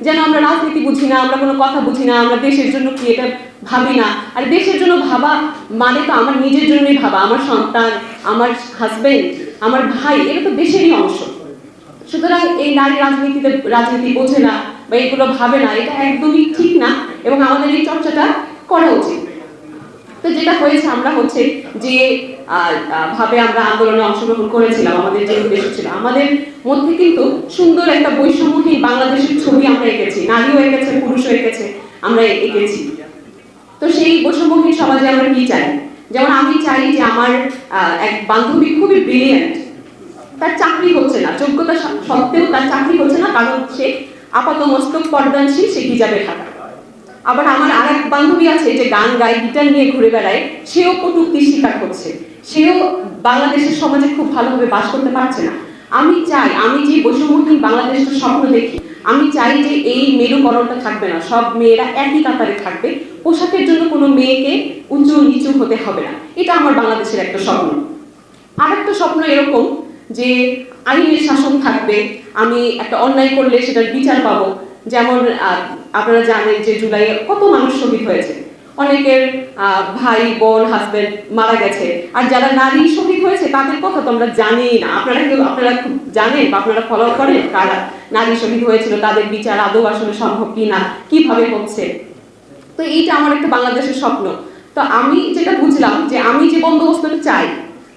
যেন আমরা রাজনীতি বুঝি না, আমরা কোনো কথা বুঝি না, আমরা দেশের জন্য কি এটা ভাবি না। আর দেশের জন্য ভাবা মানে তো আমার নিজের জন্যই ভাবা, আমার সন্তান, আমার হাজবেন্ড, আমার ভাই, এটা তো দেশেরই অংশ। সুতরাং এই নারী রাজনীতি বোঝে না বা এগুলো ভাবে না, এটা একদমই ঠিক না এবং আমাদের এই চর্চাটা করা উচিত। তো যেটা হয়েছে, আমরা হচ্ছে যে ভাবে আমরা আন্দোলনে অংশগ্রহণ করেছিলাম, আমাদের যে উদ্দেশ্য ছিল, আমাদের মধ্যে কিন্তু সুন্দর একটা বৈষম্যহীন বাংলাদেশের ছবি আমরা এঁকেছি, নারীও এঁকেছে, পুরুষও এঁকেছে, আমরা এঁকেছি। তো সেই বৈষম্যহীন সমাজে আমরা কি চাই? যেমন আমি চাই যে আমার এক বান্ধবী খুবই ব্রিলিয়েন্ট, তার চাকরি হচ্ছে না, যোগ্যতা সত্ত্বেও তার চাকরি হচ্ছে না, কারণ সে আপাত মস্তক পর্দানশীল, সে হিজাবে থাকা। আবার আমার আরেক বান্ধবী আছে যে গান গায়, গিটার নিয়ে ঘুরে বেড়ায়, সেও কটূক্তির শিকার হচ্ছে, সেও বাংলাদেশের সমাজে খুব ভালোভাবে বাস করতে পারছে না। আমি চাই, আমি যে বৈষম্যহীন বাংলাদেশের স্বপ্ন দেখি, আমি চাই যে এই মেরুকরণটা থাকবে না, সব মেয়েরা একই কাতারে থাকবে, পোশাকের জন্য কোনো মেয়েকে উঁচু নিচু হতে হবে না। এটা আমার বাংলাদেশের একটা স্বপ্ন। আরেকটা স্বপ্ন এরকম যে আইনের শাসন থাকবে, আমি একটা অন্যায় করলে সেটার বিচার পাবো। যেমন আপনারা জানেন যে জুলাইয়ে কত মানুষ শহীদ হয়েছে, অনেকের ভাই বোন হাজবেন্ড মারা গেছে, আর যারা নারী শহীদ হয়েছে তাদের কথা তো আমরা জানি না। আপনারা খুব জানেন বা আপনারা ফলো করেন কারা নারী শহীদ হয়েছিল, তাদের বিচার আদৌ আসলে সম্ভব কিনা, কিভাবে হচ্ছে। তো এইটা আমার একটা বাংলাদেশের স্বপ্ন। তো আমি যেটা বুঝলাম যে আমি যে বন্দোবস্তটা চাই,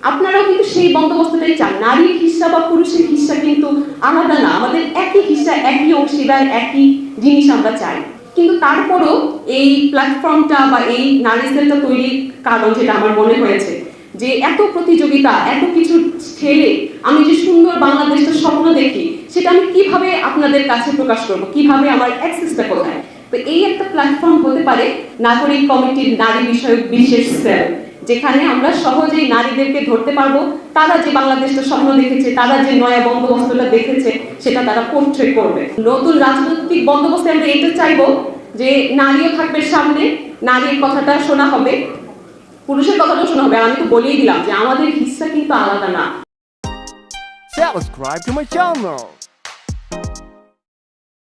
আপনারাও কিন্তু সেই বন্দোবস্তটাই চান। নারীর হিস্সা বা পুরুষের হিস্সা কিন্তু আলাদা না, আমাদের একই হিস্সা, একই অংশীদার, একই জিনিস আমরা চাই। কিন্তু তারপরও এই প্ল্যাটফর্মটা বা এই নারী সেলটা তৈরির কারণ যেটা আমার মনে হয়েছে যে এত প্রতিযোগিতা, এত কিছু ঠেলে আমি যে সুন্দর বাংলাদেশের স্বপ্ন দেখি, সেটা আমি কিভাবে আপনাদের কাছে প্রকাশ করব, কিভাবে আমার অ্যাক্সেসটা কোথায়। তো এই একটা প্ল্যাটফর্ম হতে পারে নাগরিক কমিটির নারী বিষয়ক বিশেষ সেল, যেখানে আমরা সহজেই নারীদেরকে ধরতে পারবো, তারা যে বাংলাদেশটা স্বপ্ন দেখেছে, তারা যে নয়া বন্দোবস্তটা দেখেছে, সেটা তারা পোর্ট্রেট করবে। নতুন রাজনৈতিক বন্দোবস্তে আমরা এটা চাইবো যে নারীও থাকবে সামনে, নারীর কথাটা শোনা হবে, পুরুষের কথাটাও শোনা হবে। আমি তো বলেই দিলাম যে আমাদের হিস্সা কিন্তু আলাদা না। Subscribe to my channel.